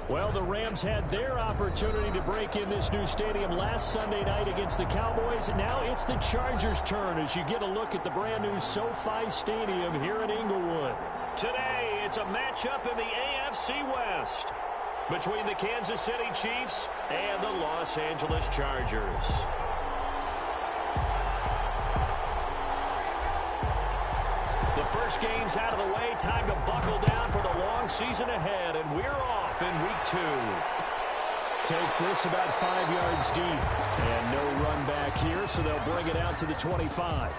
Well, the Rams had their opportunity to break in this new stadium last Sunday night against the Cowboys. Now it's the Chargers' turn as you get a look at the brand-new SoFi Stadium here in Inglewood. Today, it's a matchup in the AFC West between the Kansas City Chiefs and the Los Angeles Chargers. The first game's out of the way. Time to buckle down for the long season ahead, and we're off in week 2. Takes this about 5 yards deep, and no run back here, so they'll bring it out to the 25.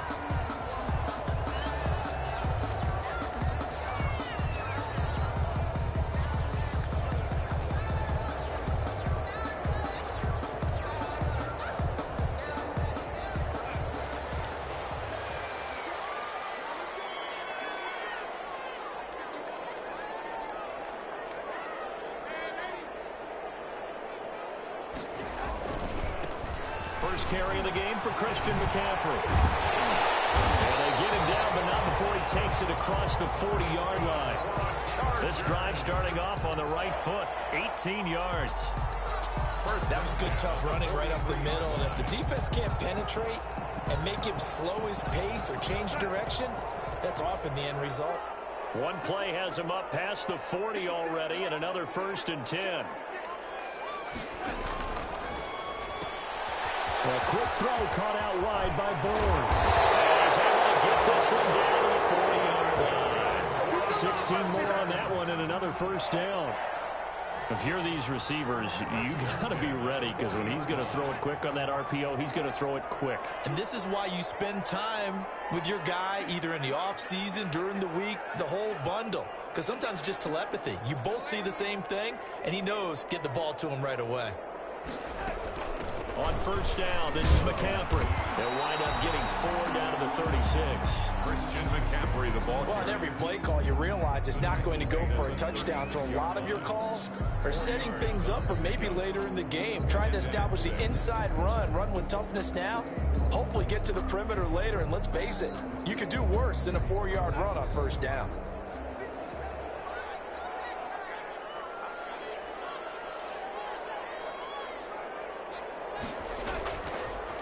First carry of the game for Christian McCaffrey. And they get him down, but not before he takes it across the 40-yard line. This drive starting off on the right foot, 18 yards. That was good, tough running right up the middle. And if the defense can't penetrate and make him slow his pace or change direction, that's often the end result. One play has him up past the 40 already, and another 1st and 10. A quick throw caught out wide by Bourne. And he's able to get this one down to the 40-yard line. 16 more on that one and another 1st down. If you're these receivers, you got to be ready, because when he's going to throw it quick on that RPO, he's going to throw it quick. And this is why you spend time with your guy either in the offseason, during the week, the whole bundle. Because sometimes it's just telepathy. You both see the same thing, and he knows get the ball to him right away. On 1st down, this is McCaffrey. They'll wind up getting 4 down to the 36. Christian McCaffrey, the ball. Well, on every play call, you realize it's not going to go for a touchdown. So a lot of your calls are setting things up for maybe later in the game, trying to establish the inside run with toughness now, hopefully get to the perimeter later. And let's face it, you could do worse than a 4-yard run on 1st down.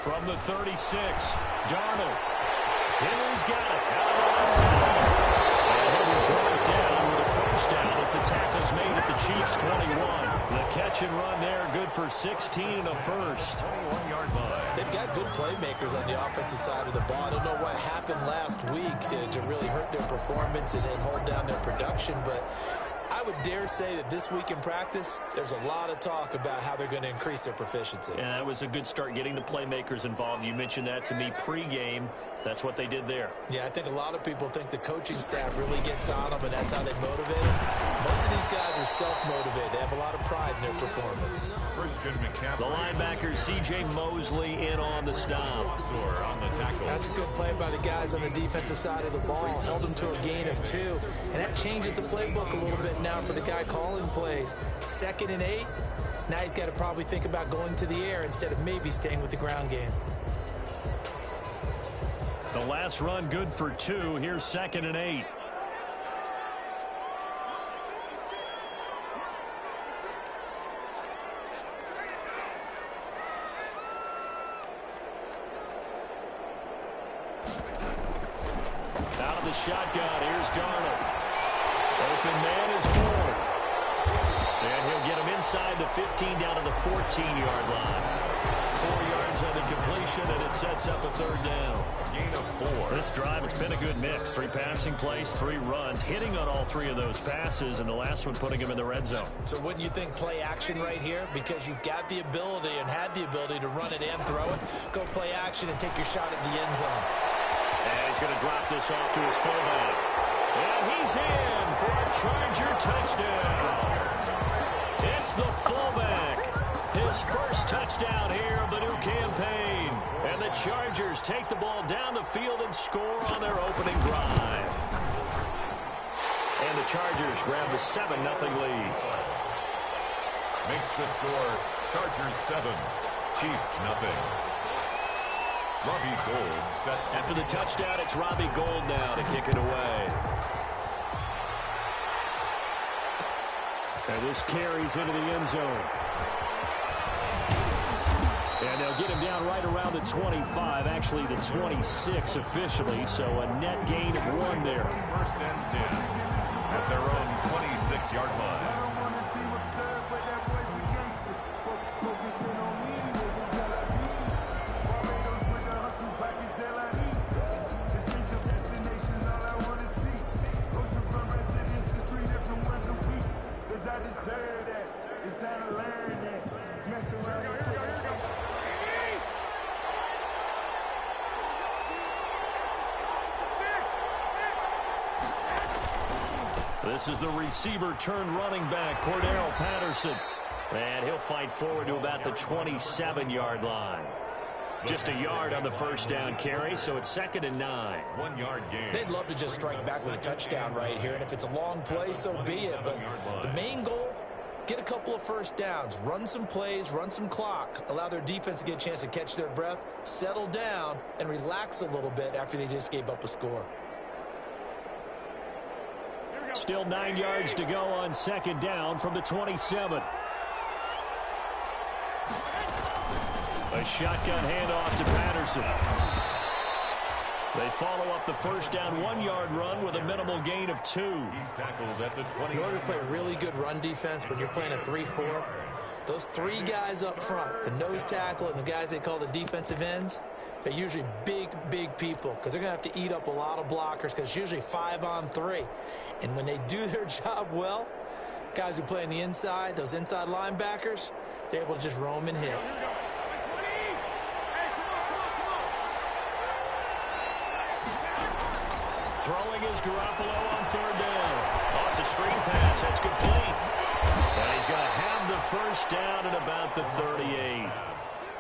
From the 36, Darnold. Henry's got it. Out of the left side. And he'll be brought down with a 1st down as the tackle's made at the Chiefs' 21. The catch and run there, good for 16 and a 1st. 21-yard line. They've got good playmakers on the offensive side of the ball. I don't know what happened last week to really hurt their performance and hold down their production, but I would dare say that this week in practice, there's a lot of talk about how they're going to increase their proficiency. Yeah, that was a good start getting the playmakers involved. You mentioned that to me pregame. That's what they did there. Yeah, I think a lot of people think the coaching staff really gets on them, and that's how they motivate them. Most of these guys are self-motivated. They have a lot of pride in their performance. Christian McCaffrey. The linebacker, C.J. Mosley, in on the stop. On the tackle. That's a good play by the guys on the defensive side of the ball. Held them to a gain of 2. And that changes the playbook a little bit now for the guy calling plays. 2nd and 8. Now he's got to probably think about going to the air instead of maybe staying with the ground game. The last run good for 2. Here's 2nd and 8. Out of the shotgun, here's Darnold. Open man is Bourne. And he'll get him inside the 15 down to the 14-yard line. 4 yards on the completion, and it sets up a 3rd down. Gain of 4. This drive, it's been a good mix. 3 passing plays, 3 runs, hitting on all 3 of those passes, and the last one putting him in the red zone. So wouldn't you think play action right here? Because you've got the ability and had the ability to run it and throw it. Go play action and take your shot at the end zone. And he's going to drop this off to his fullback. And he's in for a Charger touchdown. It's the fullback. His first touchdown here of the new campaign. And the Chargers take the ball down the field and score on their opening drive. And the Chargers grab the 7-0 lead. Makes the score Chargers 7, Chiefs nothing. Robbie Gould set. After the touchdown, it's Robbie Gould now to kick it away. And this carries into the end zone. And they'll get him down right around the 25, actually the 26 officially, so a net gain of 1 there. First and 10 at their own 26-yard line. This is the receiver turned running back, Cordero Patterson. And he'll fight forward to about the 27-yard line. Just a yard on the first down carry, so it's 2nd and 9. 1 yard gain. They'd love to just strike back with a touchdown right here, and if it's a long play, so be it. But the main goal, get a couple of first downs, run some plays, run some clock, allow their defense to get a chance to catch their breath, settle down, and relax a little bit after they just gave up a score. Still 9 yards to go on 2nd down from the 27. A shotgun handoff to Patterson. They follow up the first down 1-yard run with a minimal gain of 2. He's tackled at the 20. In order to play really good run defense when you're playing a 3-4, those 3 guys up front, the nose tackle and the guys they call the defensive ends, they're usually big people because they're going to have to eat up a lot of blockers because it's usually 5 on 3. And when they do their job well, guys who play on the inside, those inside linebackers, they're able to just roam and hit. Throwing is Garoppolo on 3rd down. Oh, it's a screen pass. That's complete. And he's going to have the first down at about the 38.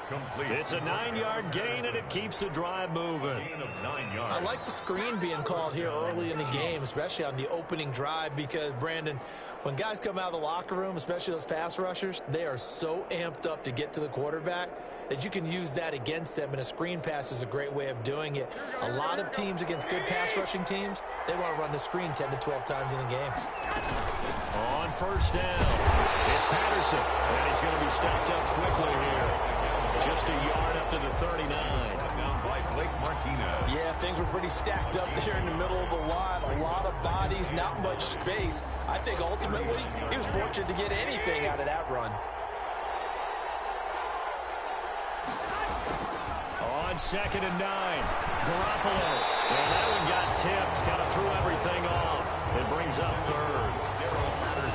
Complete. It's a 9-yard gain, and it keeps the drive moving. Gain of 9 yards. I like the screen being called here early in the game, especially on the opening drive, because, Brandon, when guys come out of the locker room, especially those pass rushers, they are so amped up to get to the quarterback that you can use that against them, and a screen pass is a great way of doing it. A lot of teams against good pass rushing teams, they want to run the screen 10 to 12 times in a game. On first down, it's Patterson, and he's going to be stopped up quickly here. Just a yard up to the 39. Down by Blake Martinez. Yeah, things were pretty stacked up there in the middle of the line. A lot of bodies, not much space. I think ultimately he was fortunate to get anything out of that run. On 2nd and 9, Garoppolo. And that one got tipped, kind of threw everything off. It brings up 3rd.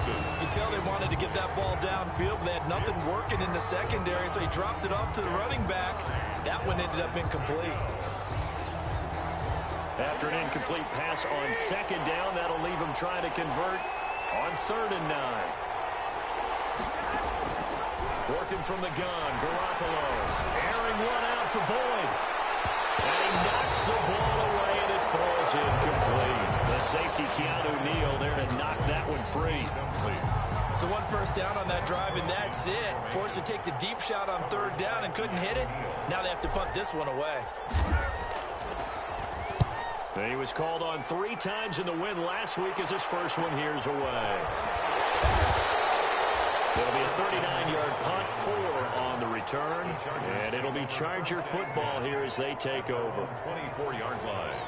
You can tell they wanted to get that ball downfield, but they had nothing working in the secondary, so he dropped it off to the running back. That one ended up incomplete. After an incomplete pass on 2nd down, that'll leave him trying to convert on 3rd and 9. Working from the gun, Garoppolo. Airing one out for Boyd. And he knocks the ball away, and it falls incomplete. The safety, Keanu Neal, there to knock that one free. So 1 first down on that drive, and that's it. Forced to take the deep shot on 3rd down and couldn't hit it. Now they have to punt this one away. He was called on 3 times in the win last week as his first one here's away. It'll be a 39-yard punt, 4 on the return, and it'll be Charger football here as they take over. 24-yard line.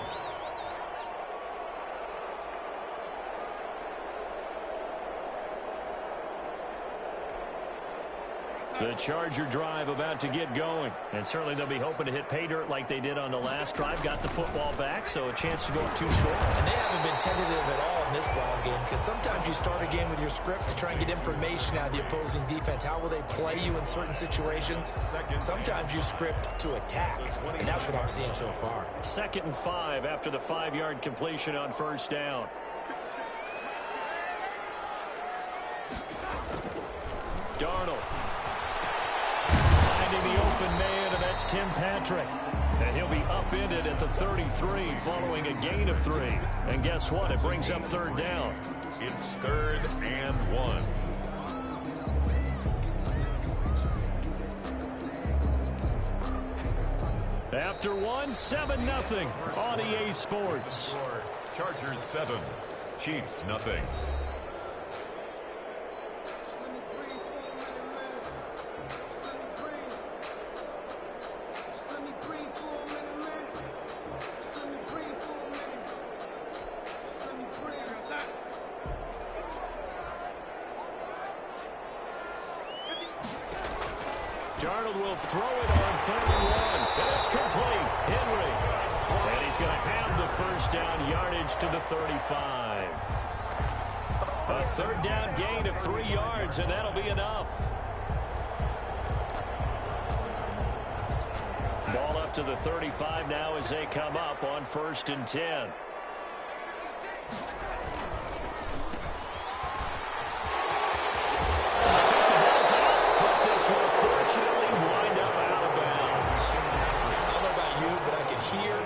The Charger drive about to get going, and certainly they'll be hoping to hit pay dirt like they did on the last drive. Got the football back, so a chance to go up 2 scores. And they haven't been tentative at all in this ball game, because sometimes you start a game with your script to try and get information out of the opposing defense. How will they play you in certain situations? Sometimes you script to attack, and that's what I'm seeing so far. 2nd and 5 after the 5-yard completion on first down. Darnold. Finding the open man, and that's Tim Patrick. And he'll be upended at the 33 following a gain of 3. And guess what? It brings up 3rd down. It's 3rd and 1. After 1, 7-0 on EA Sports. Chargers 7, Chiefs 0. Darnold will throw it on 31. And it's complete. Henry. And he's going to have the first down yardage to the 35. A third down gain of 3 yards, and that'll be enough. Ball up to the 35 now as they come up on 1st and 10. Fortunately, wind up out of bounds. I don't know about you, but I can hear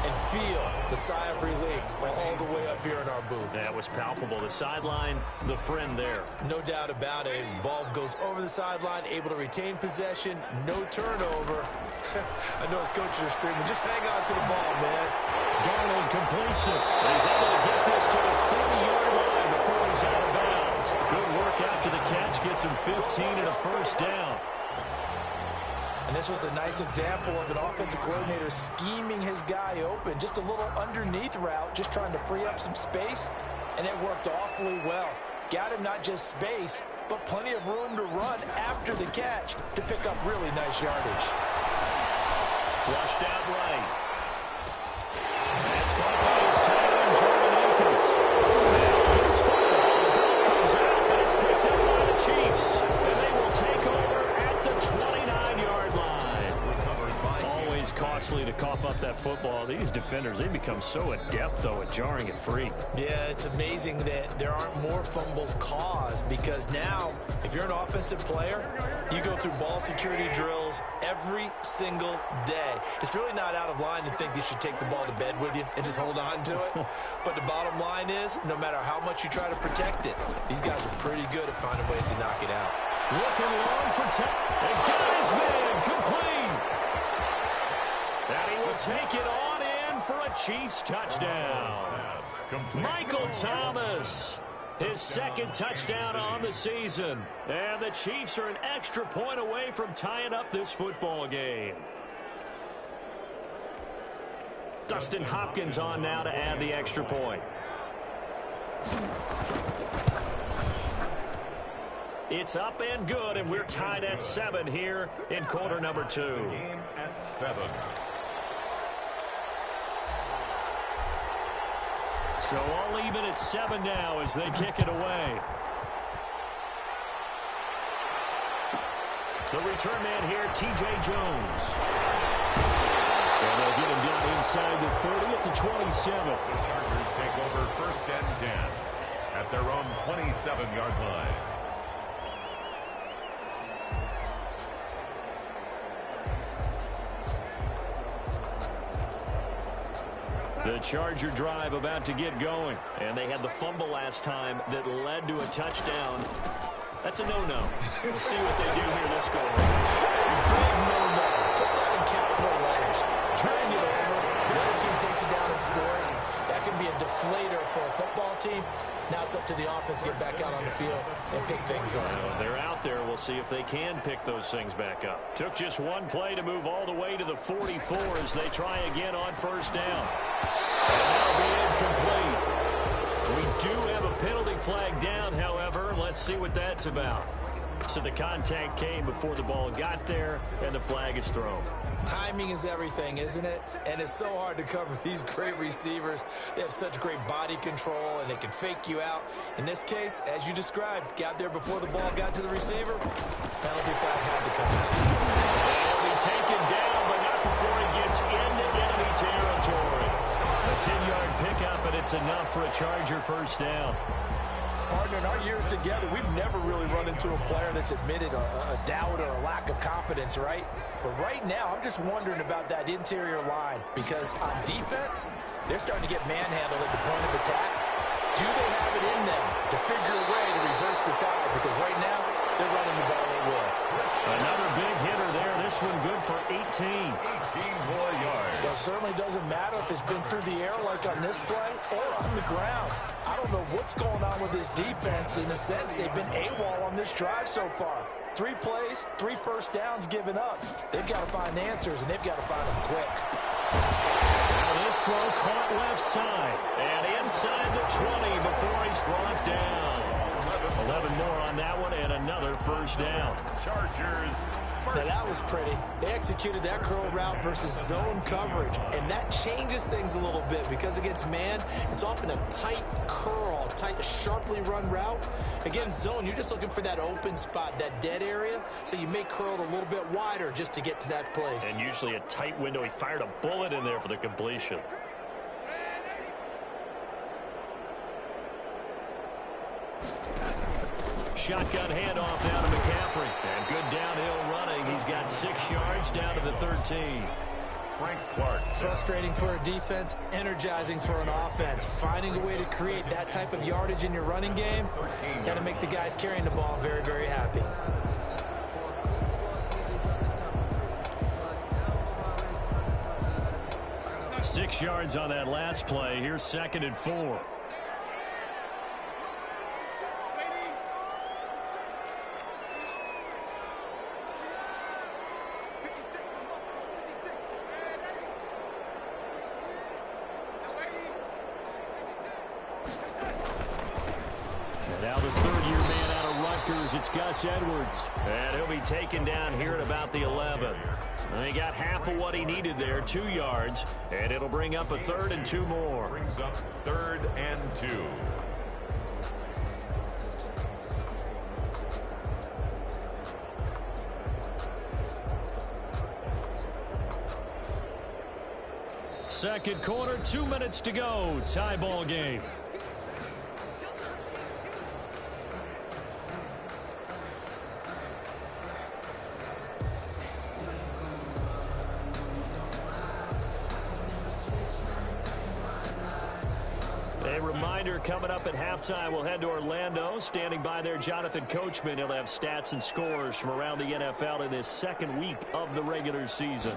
and feel the sigh of relief all the way up here in our booth. That was palpable. The sideline, the friend there. No doubt about it. Ball goes over the sideline, able to retain possession, no turnover. I know his coaches are screaming, just hang on to the ball, man. Darnold completes it. He's able to get this to the 40-yard line before he's out of bounds. Good work after the catch. Gets him 15 and a first down. And this was a nice example of an offensive coordinator scheming his guy open. Just a little underneath route, just trying to free up some space, and it worked awfully well. Got him not just space, but plenty of room to run after the catch to pick up really nice yardage. Flushed out right. That's caught by his tight end, Jordan Akins. Here's football. The ball comes out, but it's picked up by the Chiefs. And they will take over at the 29-yard line. Always costly to cough up that football. These defenders, they become so adept, though, at jarring it free. Yeah, it's amazing that there aren't more fumbles caused, because now, if you're an offensive player, you go through ball security drills every single day. It's really not out of line to think you should take the ball to bed with you and just hold on to it. But the bottom line is, no matter how much you try to protect it, these guys are pretty good at finding ways to knock it out. Looking long for and got his man complete. And he will take it on in for a Chiefs touchdown. Michael Thomas, his second touchdown on the season. And the Chiefs are an extra point away from tying up this football game. Dustin Hopkins on now to add the extra point. It's up and good, and we're tied at 7 here in quarter number 2. Game at 7. So all even at 7 now as they kick it away. The return man here, T.J. Jones. And they'll get him down inside the 30 at the 27. The Chargers take over 1st and 10 at their own 27-yard line. The Charger drive about to get going. And they had the fumble last time that led to a touchdown. That's a no-no. We'll see what they do here this go around. Big no-no. Put that in capital letters. Turning it over. The other team takes it down and scores. That can be a deflator for a football team. Now it's up to the offense to get back out on the field and pick things up. They're out there. We'll see if they can pick those things back up. Took just one play to move all the way to the 44 as they try again on 1st down. And that'll be incomplete. We do have a penalty flag down, however. Let's see what that's about. So the contact came before the ball got there, and the flag is thrown. Timing is everything, isn't it? And it's so hard to cover these great receivers. They have such great body control, and they can fake you out. In this case, as you described, got there before the ball got to the receiver. Penalty flag had to come out. He'll be taken down, but not before he gets into enemy territory. A 10-yard pickup, and it's enough for a Charger first down. Partner, in our years together, we've never really run into a player that's admitted a doubt or a lack of confidence, right? But right now, I'm just wondering about that interior line, because on defense, they're starting to get manhandled at the point of attack. Do they have it in them to figure a way to reverse the tide? Because right now, they're running the ball at will. Another big hitter there. This one good for 18. 18 more yards. Well, it certainly doesn't matter if it's been through the air like on this play or on the ground. I don't know what's going on with this defense. In a sense, they've been AWOL on this drive so far. 3 plays, 3 first downs given up. They've got to find answers, and they've got to find them quick. Now this throw caught left side and inside the 20 before he's brought down. 11 more on that one, and another first down. Chargers. Now that was pretty. They executed that curl route versus zone coverage, and that changes things a little bit because against man, it's often a tight curl, tight, sharply run route. Against zone, you're just looking for that open spot, that dead area, so you may curl it a little bit wider just to get to that place. And usually a tight window. He fired a bullet in there for the completion. Shotgun handoff down to McCaffrey. And good downhill running. He's got 6 yards down to the 13. Frank Clark. Frustrating for a defense, energizing for an offense. Finding a way to create that type of yardage in your running game, got to make the guys carrying the ball very, very happy. Six yards on that last play. Here's 2nd and 4. It's Gus Edwards, and he'll be taken down here at about the 11. And he got half of what he needed there, 2 yards, and it'll bring up a 3rd and 2 more. Brings up 3rd and 2. Second quarter, 2 minutes to go. Tie ball game. Coming up at halftime, we'll head to Orlando. Standing by there, Jonathan Coachman. He'll have stats and scores from around the NFL in his 2nd week of the regular season.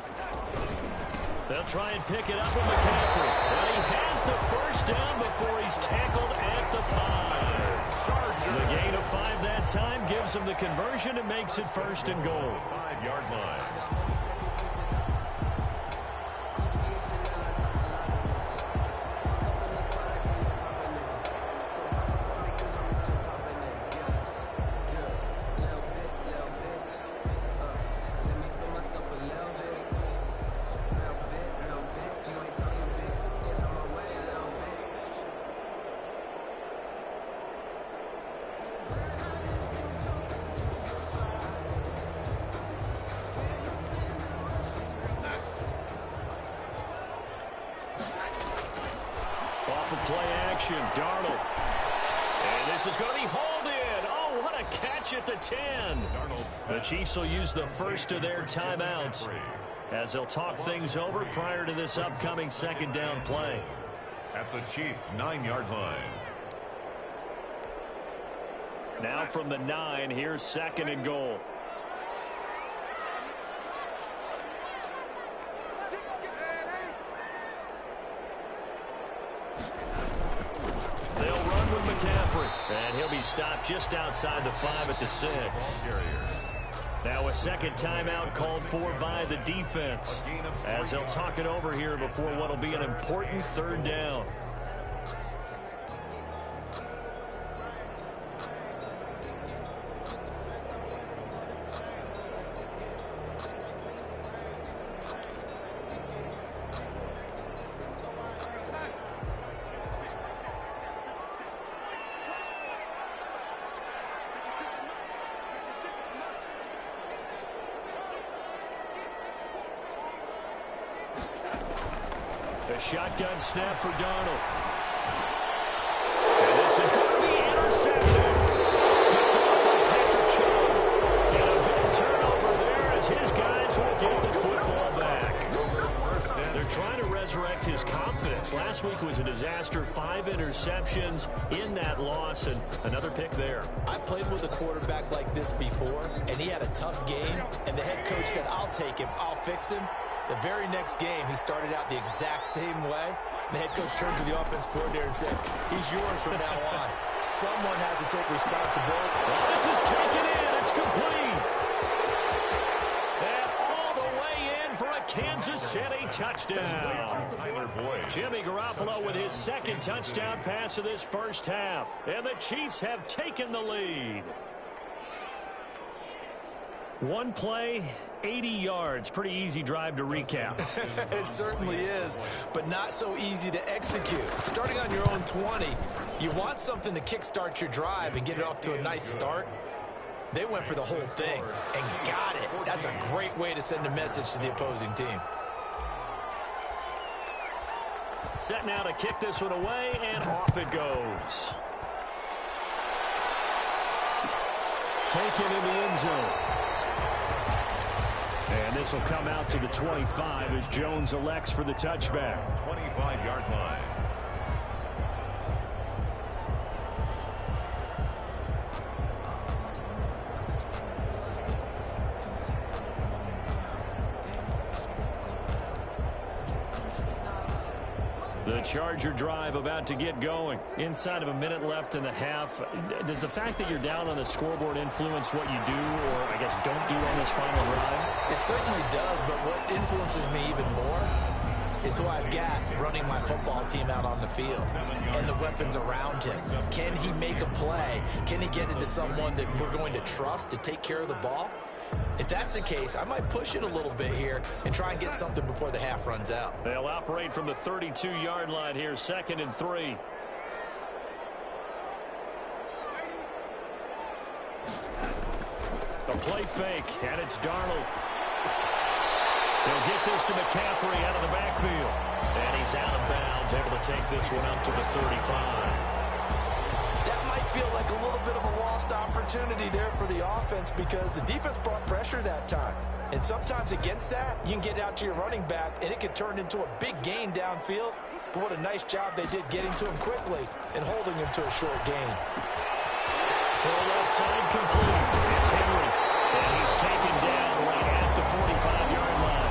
They'll try and pick it up with McCaffrey. And he has the first down before he's tackled at the 5. The gain of 5 that time gives him the conversion and makes it 1st and goal. 5-yard line. Play action, Darnold. And this is going to be hauled in. Oh, what a catch at the 10. The Chiefs will use the first of their timeouts as they'll talk things over prior to this upcoming 2nd down play. At the Chiefs' 9-yard line. Now from the 9, here's 2nd and goal. And he'll be stopped just outside the 5 at the 6. Now a 2nd timeout called for by the defense as they'll talk it over here before what will be an important 3rd down. The shotgun snap for Darnold. And this is going to be intercepted. Picked off by Patrick Chung. And a big turnover there as his guys will get the football back. They're trying to resurrect his confidence. Last week was a disaster. 5 interceptions in that loss, and another pick there. I played with a quarterback like this before, and he had a tough game, and the head coach said, I'll take him, I'll fix him. The very next game, he started out the exact same way. The head coach turned to the offense coordinator and said, he's yours from now on. Someone has to take responsibility. Well, this is taken in. It's complete. And all the way in for a Kansas City touchdown. Jimmy Garoppolo with his 2nd touchdown pass of this first half. And the Chiefs have taken the lead. One play, 80 yards. Pretty easy drive to recap. It certainly is, but not so easy to execute. Starting on your own 20, you want something to kickstart your drive and get it off to a nice start. They went for the whole thing and got it. That's a great way to send a message to the opposing team. Set now to kick this one away, and off it goes. Taken in the end zone. And this will come out to the 25 as Jones elects for the touchback. 25-yard line. The Charger drive about to get going. Inside of a minute left in the half. Does the fact that you're down on the scoreboard influence what you do, or I guess don't do on this final drive? It certainly does, but what influences me even more is who I've got running my football team out on the field and the weapons around him. Can he make a play? Can he get into someone that we're going to trust to take care of the ball? If that's the case, I might push it a little bit here and try and get something before the half runs out. They'll operate from the 32-yard line here, 2nd and 3. A play fake, and it's Darnold. He'll get this to McCaffrey out of the backfield. And he's out of bounds, able to take this one up to the 35. That might feel like a little bit of a lost opportunity there for the offense because the defense brought pressure that time. And sometimes against that, you can get out to your running back, and it can turn into a big gain downfield. But what a nice job they did getting to him quickly and holding him to a short gain. Full left side complete. It's Henry. And he's taken down right at the 45-yard line.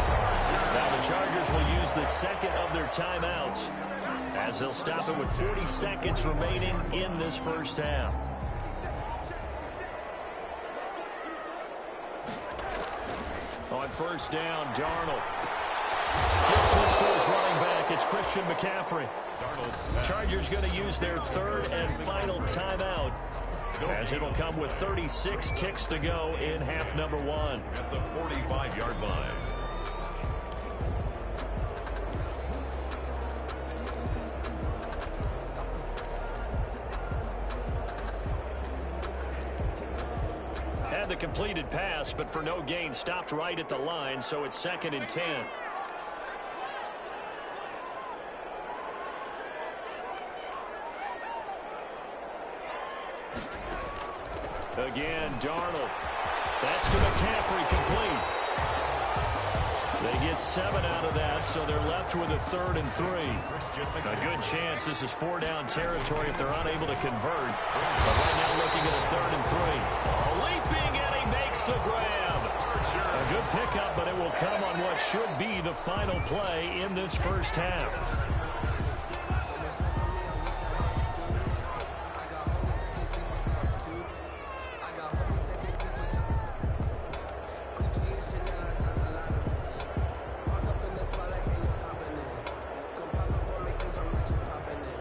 Now the Chargers will use the second of their timeouts as they'll stop it with 40 seconds remaining in this first half. On first down, Darnold gets this to his running back. It's Christian McCaffrey. Chargers going to use their third and final timeout as it'll come with 36 ticks to go in half number 1. At the 45-yard line. Had the completed pass, but for no gain, stopped right at the line, so it's 2nd and 10. Again, Darnold. That's to McCaffrey, complete. They get 7 out of that, so they're left with a 3rd and 3. A good chance this is 4-down territory if they're unable to convert. But right now looking at a 3rd and 3. Leaping, and he makes the grab. A good pickup, but it will come on what should be the final play in this first half.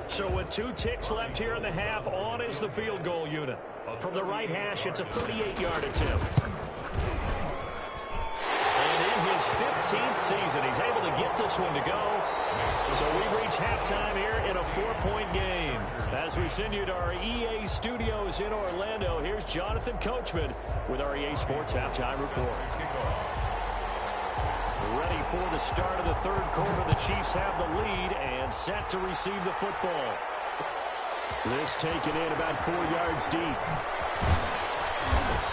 So with 2 ticks left here in the half, on is the field goal unit. From the right hash, it's a 38-yard attempt. And in his 15th season, he's able to get this one to go. So we reach halftime here in a 4-point game. As we send you to our EA studios in Orlando, here's Jonathan Coachman with our EA Sports Halftime Report. Ready for the start of the third quarter. The Chiefs have the lead and set to receive the football. This taken in about 4 yards deep.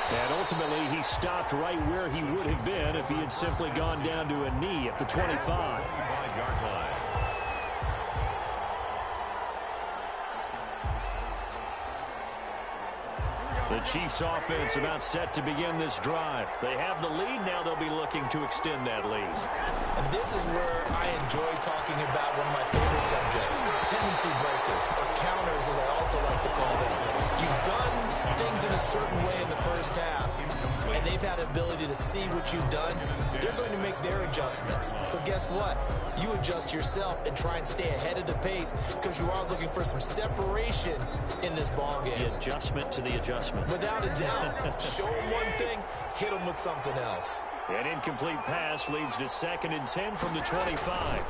And ultimately, he stopped right where he would have been if he had simply gone down to a knee at the 25. 25-yard line. The Chiefs offense about set to begin this drive. They have the lead. Now they'll be looking to extend that lead. And this is where I enjoy talking about one of my favorite subjects, tendency breakers, or counters as I also like to call them. You've done things in a certain way in the first half, and they've had a ability to see what you've done, they're going to make their adjustments. So guess what? You adjust yourself and try and stay ahead of the pace because you are looking for some separation in this ball game. The adjustment to the adjustment. Without a doubt. Show them one thing, hit them with something else. An incomplete pass leads to 2nd and 10 from the 25.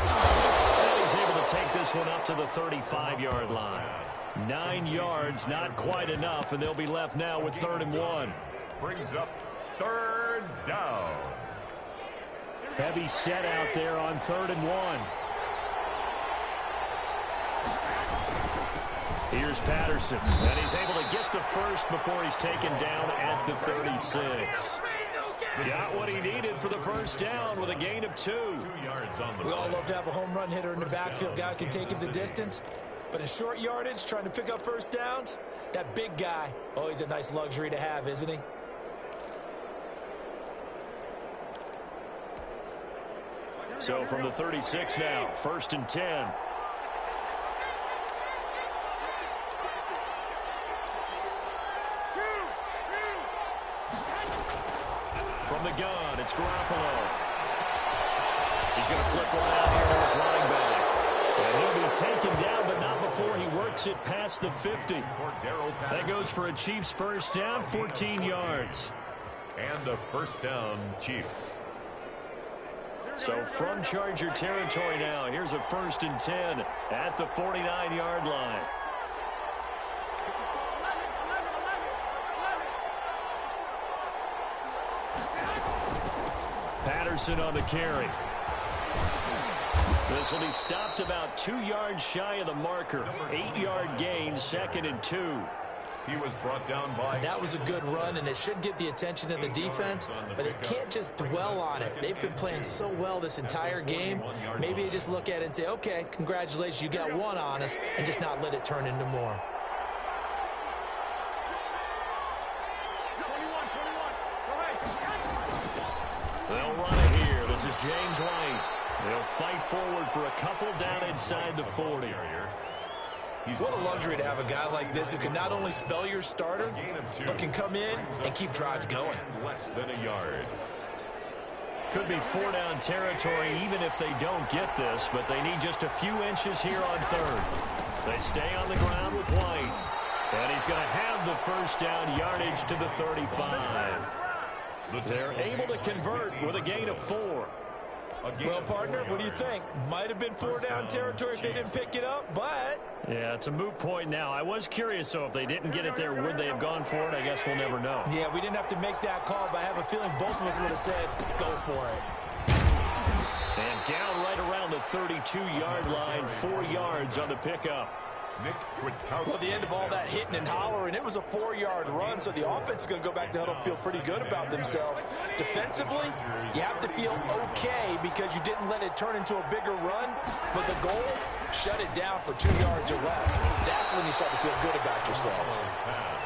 And he's able to take this one up to the 35-yard line. 9 yards, not quite enough, and they'll be left now with 3rd and 1. Brings up 3rd down. Heavy set out there on 3rd and 1. Here's Patterson, and he's able to get the first before he's taken down at the 36. Got what he needed for the first down with a gain of 2. 2 yards on the We all love to have a home run hitter in the backfield. Guy can take it the distance. But in short yardage, trying to pick up first downs, that big guy, oh, he's a nice luxury to have, isn't he? So from the 36 now, 1st and 10. From the gun, it's Garoppolo. He's going to flip one out here to his running back. And he'll be taken down, but not before he works it past the 50. That goes for a Chiefs first down, 14 yards. And a first down, Chiefs. So from Charger territory now, here's a 1st and 10 at the 49-yard line. Patterson on the carry. This will be stopped about 2 yards shy of the marker. 8-yard gain, 2nd and 2. He was brought down by... That was a good run, and it should get the attention of the defense, but it can't just dwell on it. They've been playing so well this entire game. Maybe they just look at it and say, okay, congratulations, you got one on us, and just not let it turn into more. They'll run it here. This is James White. They'll fight forward for a couple down inside the 40. What a luxury to have a guy like this who can not only spell your starter, but can come in and keep drives going. Less than a yard. Could be 4-down territory even if they don't get this, but they need just a few inches here on 3rd. They stay on the ground with White. And he's going to have the first down, yardage to the 35. They're able to convert with a gain of 4. Well, partner, what do you think? Might have been 4-down territory if they didn't pick it up, but... Yeah, it's a moot point now. I was curious, so if they didn't get it there, would they have gone for it? I guess we'll never know. Yeah, we didn't have to make that call, but I have a feeling both of us would have said, go for it. And down right around the 32-yard line, 4 yards on the pickup. Well, at the end of all that hitting and hollering, it was a 4-yard run, so the offense is going to go back to huddle and feel pretty good about themselves. Defensively, you have to feel okay because you didn't let it turn into a bigger run, but the goal, shut it down for 2 yards or less. That's when you start to feel good about yourselves.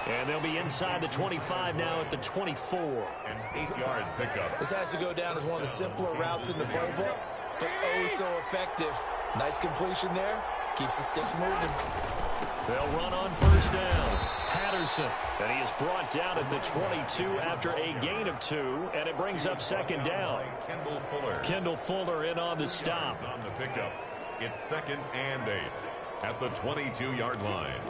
And they'll be inside the 25 now at the 24. An 8-yard pickup. This has to go down as one of the simpler routes in the playbook, but oh so effective. Nice completion there. Keeps the sticks moving. They'll run on first down. Patterson, and he is brought down at the 22 after a gain of 2, and it brings up 2nd down. Kendall Fuller in on the stop. On the pickup. It's 2nd and 8 at the 22-yard line.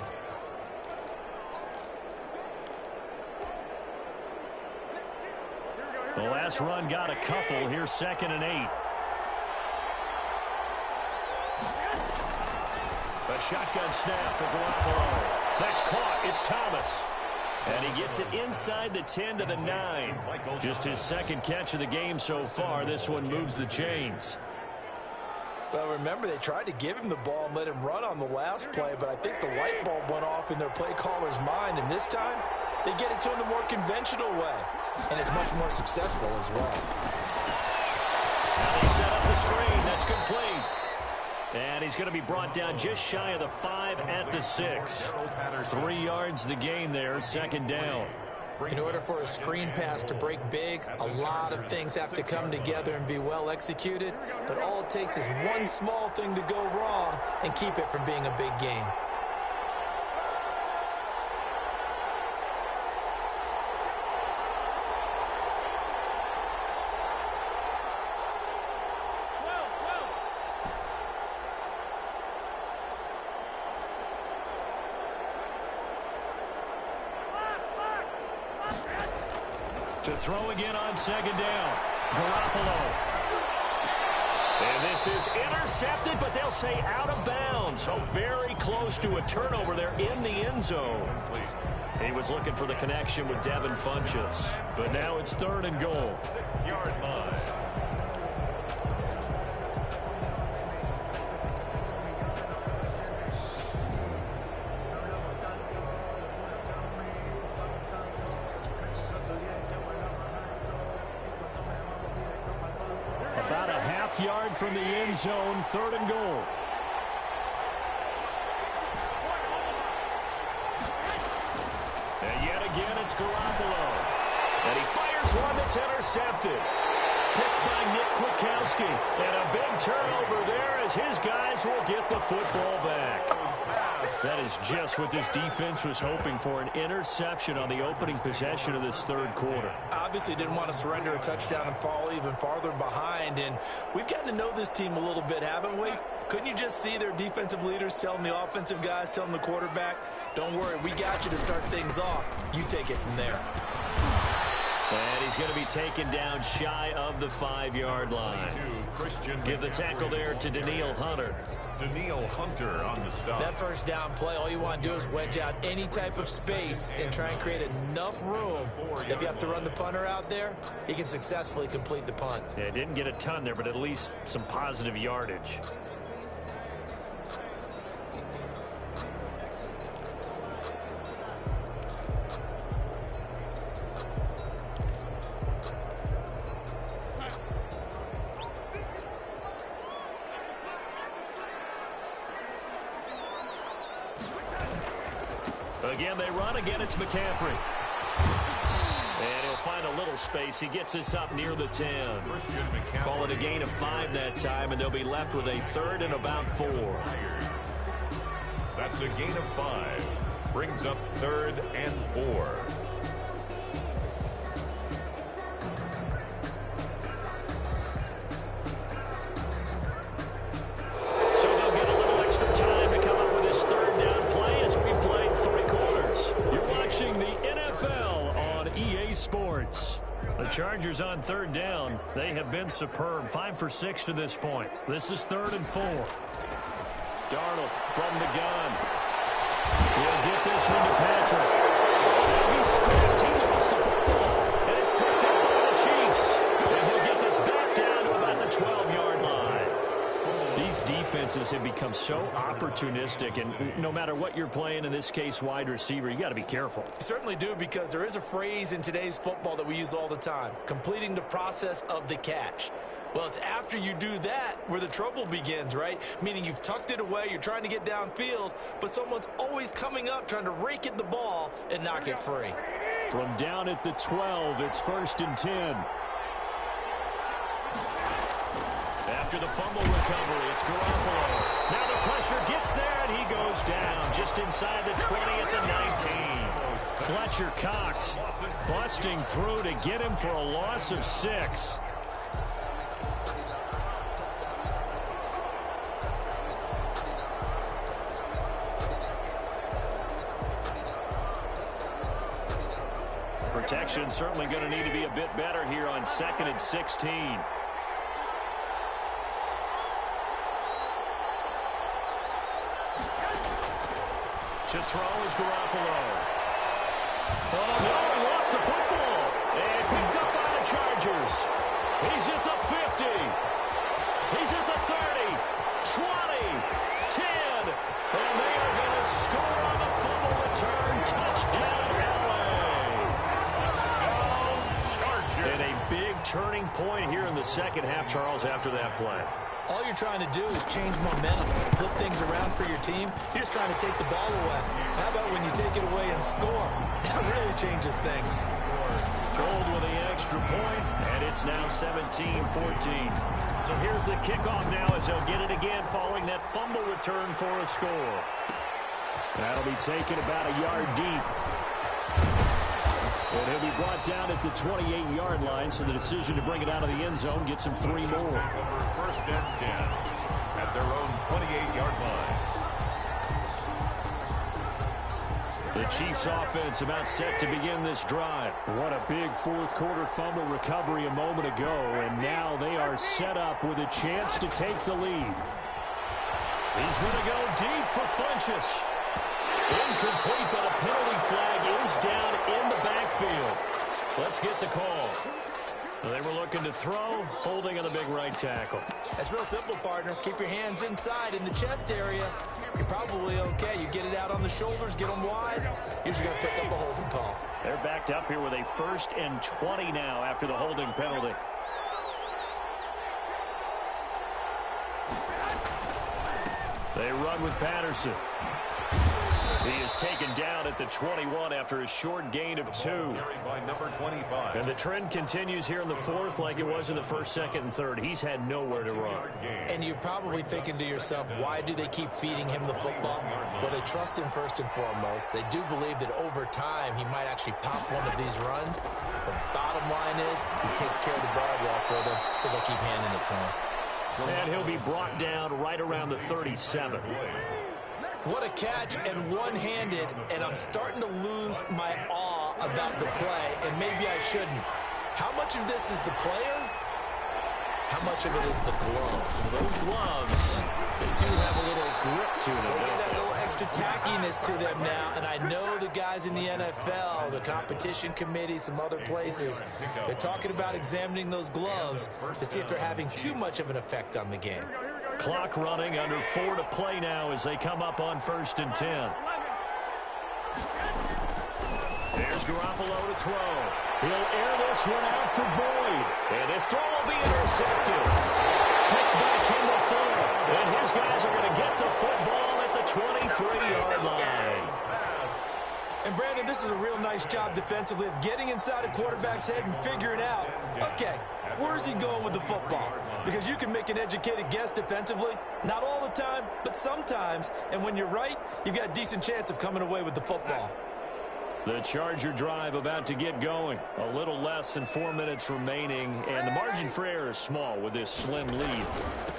The last run got a couple. Here's 2nd and 8. A shotgun snap for Garoppolo. That's caught. It's Thomas. And he gets it inside the 10 to the 9. Just his 2nd catch of the game so far. This one moves the chains. Well, remember, they tried to give him the ball and let him run on the last play, but I think the light bulb went off in their play caller's mind, and this time they get it to him the more conventional way, and it's much more successful as well. Now they set up the screen. That's complete. And he's going to be brought down just shy of the 5 at the 6. 3 yards the gain there, 2nd down. In order for a screen pass to break big, a lot of things have to come together and be well executed, but all it takes is one small thing to go wrong and keep it from being a big game. To throw again on second down. Garoppolo. And this is intercepted, but they'll say out of bounds. So very close to a turnover there in the end zone. He was looking for the connection with Devin Funchess. But now it's 3rd and goal. 6-yard line. About a half-yard from the end zone, 3rd and goal. And yet again, it's Garoppolo. And he fires one that's intercepted. Picked by Nick Kwiatkowski. And a big turnover there as his guys will get the football back. That is just what this defense was hoping for, an interception on the opening possession of this 3rd quarter. Obviously didn't want to surrender a touchdown and fall even farther behind. And we've gotten to know this team a little bit, haven't we? Couldn't you just see their defensive leaders telling the offensive guys, telling the quarterback, don't worry, we got you to start things off. You take it from there. And he's going to be taken down shy of the 5-yard line. Give the tackle there to Danielle Hunter. Danielle Hunter on the stop. That first down play, all you want to do is wedge out any type of space and try and create enough room. If you have to run the punter out there, he can successfully complete the punt. Yeah, didn't get a ton there, but at least some positive yardage. Again, they run. Again, it's McCaffrey. And he'll find a little space. He gets this up near the 10. Call it a gain of 5 that time, and they'll be left with a 3rd and about 4. That's a gain of 5. Brings up 3rd and 4. So they'll get a little extra time to come up with this 3rd down play as we played 3 quarters. You're watching the NFL on EA Sports. The Chargers on 3rd down. They have been superb. 5 for 6 to this point. This is 3rd and 4. Darnold from the gun. He'll get this one to Patrick. He's stripped. He lost the football. And it's picked up by the Chiefs. And he'll get this back down to about the 12-yard line. These defenses have become so opportunistic, and no matter what you're playing, in this case wide receiver, you got to be careful. You certainly do, because there is a phrase in today's football that we use all the time, completing the process of the catch. Well, it's after you do that where the trouble begins, right? Meaning you've tucked it away, you're trying to get downfield, but someone's always coming up trying to rake at the ball and knock it free. From down at the 12, it's 1st and 10. After the fumble recovery, it's Garoppolo. Now the pressure gets there, and he goes down just inside the 20 at the 19. Fletcher Cox busting through to get him for a loss of 6. Protection certainly going to need to be a bit better here on 2nd and 16. To throw is Garoppolo. Oh, no, he lost the football. And picked up by the Chargers. He's at the 50. He's at the 30, 20, 10. And they are going to score on the fumble return. Touchdown, LA. Touchdown, Chargers. And a big turning point here in the second half, Charles, after that play. All you're trying to do is change momentum, flip things around for your team. You're just trying to take the ball away. How about when you take it away and score? That really changes things. Gold with the extra point, and it's now 17-14. So here's the kickoff now as they'll get it again following that fumble return for a score. That'll be taken about a yard deep. And he'll be brought down at the 28-yard line, so the decision to bring it out of the end zone gets him 3 more. Over 1st and 10 at their own 28-yard line. The Chiefs offense about set to begin this drive. What a big fourth quarter fumble recovery a moment ago, and now they are set up with a chance to take the lead. He's going to go deep for Funchess. Incomplete, but a penalty flag is down in the backfield. Let's get the call. They were looking to throw, holding on the big right tackle. That's real simple, partner. Keep your hands inside in the chest area. You're probably okay. You get it out on the shoulders, get them wide. Usually going to pick up a holding call. They're backed up here with a 1st and 20 now after the holding penalty. They run with Patterson. He is taken down at the 21 after a short gain of 2. And the trend continues here in the fourth like it was in the first, second, and third. He's had nowhere to run. And you're probably thinking to yourself, why do they keep feeding him the football? Well, they trust him first and foremost. They do believe that over time he might actually pop one of these runs. The bottom line is he takes care of the ball well for them, so they'll keep handing it to him. And he'll be brought down right around the 37. What a catch, and one-handed, and I'm starting to lose my awe about the play, and maybe I shouldn't. How much of this is the player? How much of it is the glove? Those gloves, they do have a little grip to them. They get that little extra tackiness to them now, and I know the guys in the NFL, the competition committee, some other places, they're talking about examining those gloves to see if they're having too much of an effect on the game. Clock running, under 4 to play now as they come up on 1st and 10. There's Garoppolo to throw. He'll air this one out for Boyd. And this throw will be intercepted. Picked by Kendall Fuller. And his guys are going to get the football at the 23-yard line. And, Brandon, this is a real nice job defensively of getting inside a quarterback's head and figuring out, okay, where's he going with the football? Because you can make an educated guess defensively. Not all the time, but sometimes. And when you're right, you've got a decent chance of coming away with the football. The Charger drive about to get going. A little less than 4 minutes remaining, and the margin for error is small with this slim lead.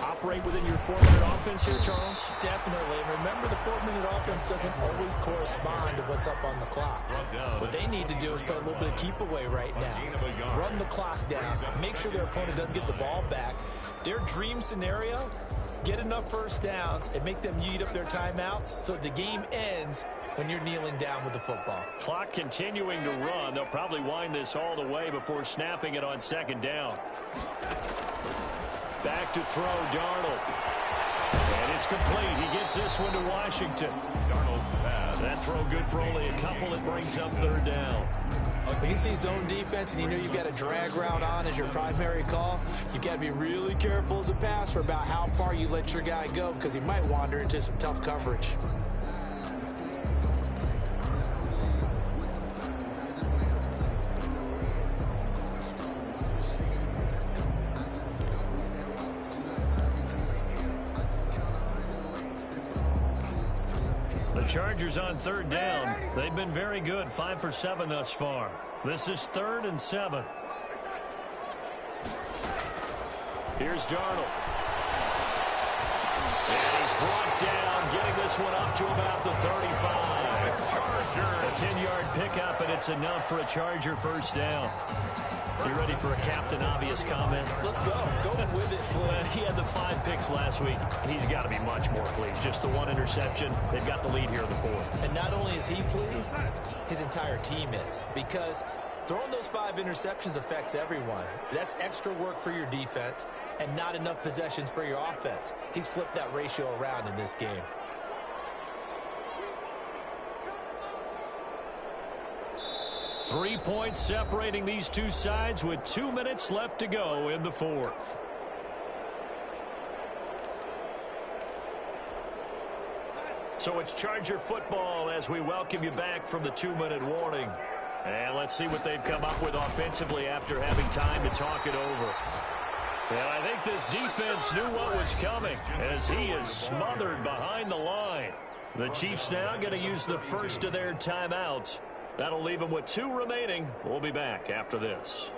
Operate within your 4-minute offense here, Charles? Definitely. And remember, the 4-minute offense doesn't always correspond to what's up on the clock. What they need to do is play a little bit of keep away right now. Run the clock down. Make sure their opponent doesn't get the ball back. Their dream scenario, get enough first downs and make them yeet up their timeouts so the game ends when you're kneeling down with the football. Clock continuing to run. They'll probably wind this all the way before snapping it on 2nd down. Back to throw, Darnold. And it's complete. He gets this one to Washington. Darnold's pass. That throw good for only a couple. It brings up 3rd down. When you see zone defense and you know you've got a drag route on as your primary call, you've got to be really careful as a passer about how far you let your guy go because he might wander into some tough coverage. Chargers on 3rd down. They've been very good, 5 for 7 thus far. This is 3rd and 7. Here's Darnold. And he's brought down, getting this one up to about the 35. A 10-yard pickup, and it's enough for a Charger 1st down. You ready for a Captain Obvious comment? Let's go. Go with it. Well, he had the 5 picks last week. He's got to be much more pleased. Just the 1 interception. They've got the lead here in the 4th. And not only is he pleased, his entire team is. Because throwing those 5 interceptions affects everyone. That's extra work for your defense and not enough possessions for your offense. He's flipped that ratio around in this game. Three points separating these two sides with 2 minutes left to go in the 4th. So it's Charger football as we welcome you back from the 2-minute warning. And let's see what they've come up with offensively after having time to talk it over. And I think this defense knew what was coming as he is smothered behind the line. The Chiefs now going to use the first of their timeouts. That'll leave them with 2 remaining. We'll be back after this.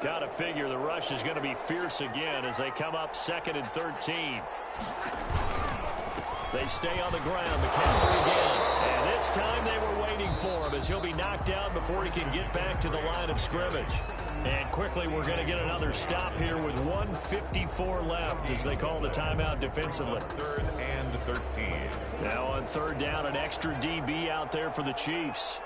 Got to figure the rush is going to be fierce again as they come up 2nd and 13. They stay on the ground. McCaffrey again. And this time they were waiting for him as he'll be knocked down before he can get back to the line of scrimmage. And quickly we're going to get another stop here with 1:54 left as they call the timeout defensively. 3rd and 13. Now on 3rd down, an extra DB out there for the Chiefs.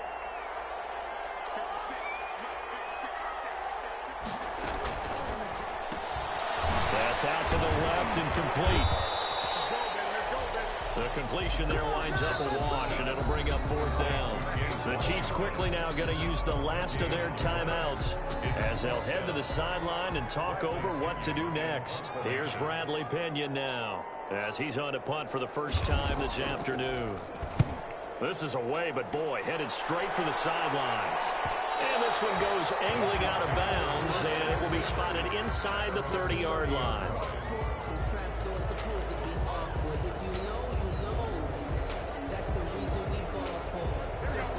That's out to the left and complete. The completion there winds up a wash, and it'll bring up 4th down. The Chiefs quickly now going to use the last of their timeouts as they'll head to the sideline and talk over what to do next. Here's Bradley Pinion now as he's on to punt for the first time this afternoon. This is away, but boy, headed straight for the sidelines. And this one goes angling out of bounds, and it will be spotted inside the 30-yard line.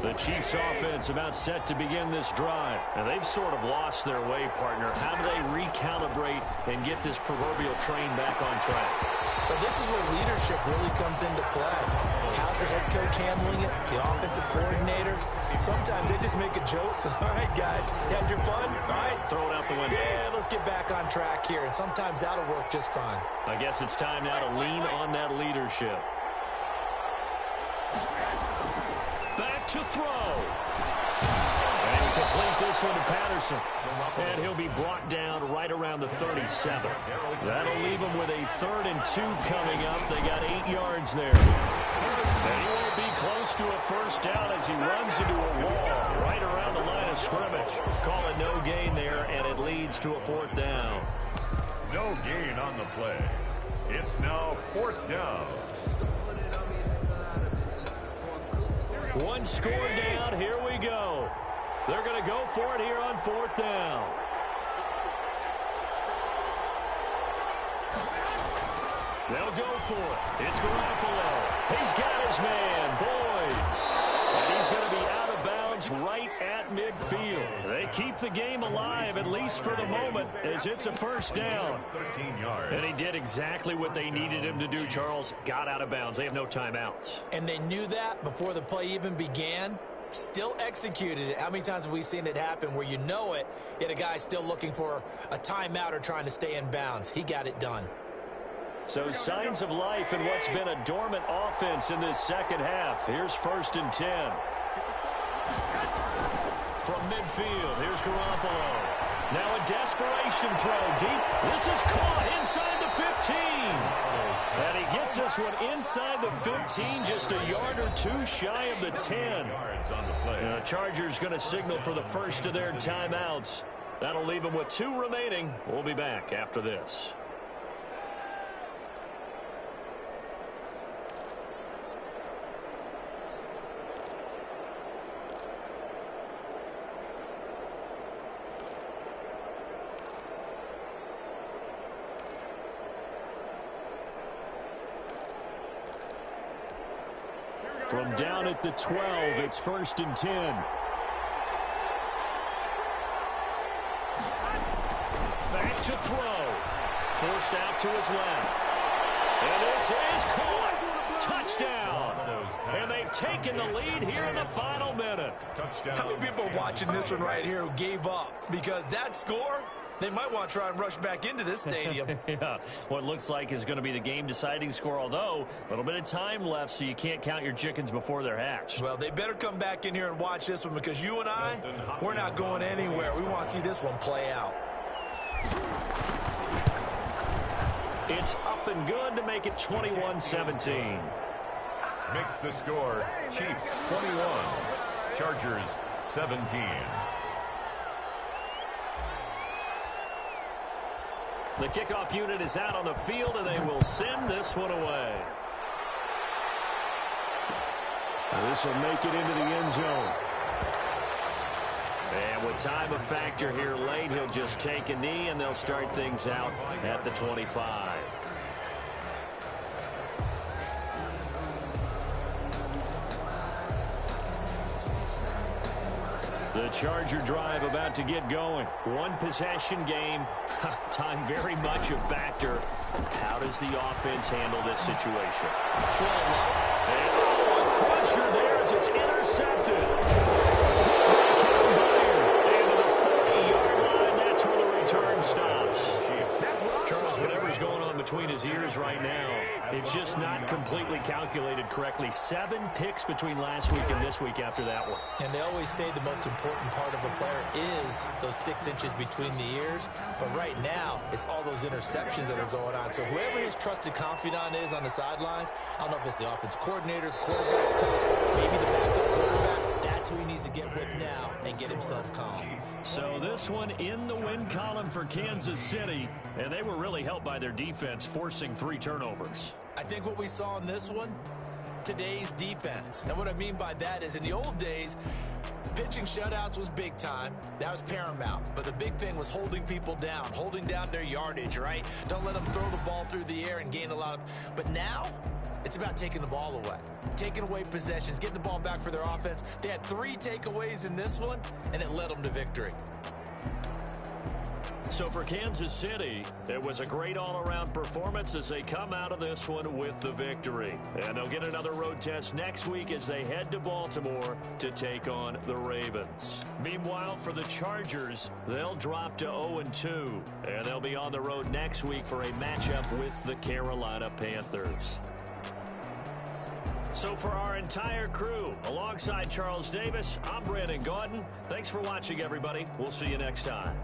The Chiefs offense about set to begin this drive. And they've sort of lost their way, partner. How do they recalibrate and get this proverbial train back on track? But this is where leadership really comes into play. How's the head coach handling it? The offensive coordinator? Sometimes they just make a joke. All right, guys, you had your fun? All right. Throw it out the window. Yeah, let's get back on track here. And sometimes that'll work just fine. I guess it's time now to lean on that leadership. Back to throw. And he'll complete this one to Patterson. And he'll be brought down right around the 37. That'll leave him with a 3rd and 2 coming up. They got 8 yards there. And he won't be close to a first down as he runs into a wall right around the line of scrimmage. Call it no gain there, and it leads to a 4th down. No gain on the play. It's now 4th down. One score down. Here we go. They're going to go for it here on 4th down. They'll go for it. It's Garoppolo. He's got his man, Boyd. And he's going to be out of bounds right at midfield. They keep the game alive, at least for the moment, as it's a first down. 13 yards. And he did exactly what they needed him to do, Charles. Got out of bounds. They have no timeouts. And they knew that before the play even began. Still executed it. How many times have we seen it happen where you know it, yet a guy still looking for a timeout or trying to stay in bounds? He got it done. So signs of life in what's been a dormant offense in this second half. Here's 1st and 10. From midfield, here's Garoppolo. Now a desperation throw deep. This is caught inside the 15. And he gets this one inside the 15, just a yard or 2 shy of the 10. And the Chargers going to signal for the first of their timeouts. That'll leave them with 2 remaining. We'll be back after this. From down at the 12, it's 1st and 10. Back to throw. Forced out to his left. And this is caught. Touchdown. And they've taken the lead here in the final minute. Touchdown. How many people are watching this one right here who gave up? Because that score, they might want to try and rush back into this stadium. Yeah, what looks like is going to be the game-deciding score, although a little bit of time left, so you can't count your chickens before they're hatched. Well, they better come back in here and watch this one because you and I, we're not going anywhere. We want to see this one play out. It's up and good to make it 21-17. Makes the score Chiefs 21, Chargers 17. The kickoff unit is out on the field, and they will send this one away. This will make it into the end zone. And with time a factor here late, he'll just take a knee, and they'll start things out at the 25. The Charger drive about to get going. One possession game. Time very much a factor. How does the offense handle this situation? And a crusher there as it's intercepted. And to the 40-yard line, that's where the return stops. Charles, whatever's going on between his ears right now, it's just not completely calculated correctly. 7 picks between last week and this week after that one. And they always say the most important part of a player is those 6 inches between the ears. But right now, it's all those interceptions that are going on. So whoever his trusted confidant is on the sidelines, I don't know if it's the offense coordinator, the quarterback's coach, maybe the backup quarterback, that's who he needs to get with now and get himself calm. So this one in the win column for Kansas City, and they were really helped by their defense forcing 3 turnovers. I think what we saw in this one, today's defense. And what I mean by that is in the old days, pitching shutouts was big time. That was paramount. But the big thing was holding people down, holding down their yardage, right? Don't let them throw the ball through the air and gain a lot of... But now, it's about taking the ball away. Taking away possessions, getting the ball back for their offense. They had 3 takeaways in this one, and it led them to victory. So for Kansas City, it was a great all-around performance as they come out of this one with the victory. And they'll get another road test next week as they head to Baltimore to take on the Ravens. Meanwhile, for the Chargers, they'll drop to 0-2, and they'll be on the road next week for a matchup with the Carolina Panthers. So for our entire crew, alongside Charles Davis, I'm Brandon Gaudin. Thanks for watching, everybody. We'll see you next time.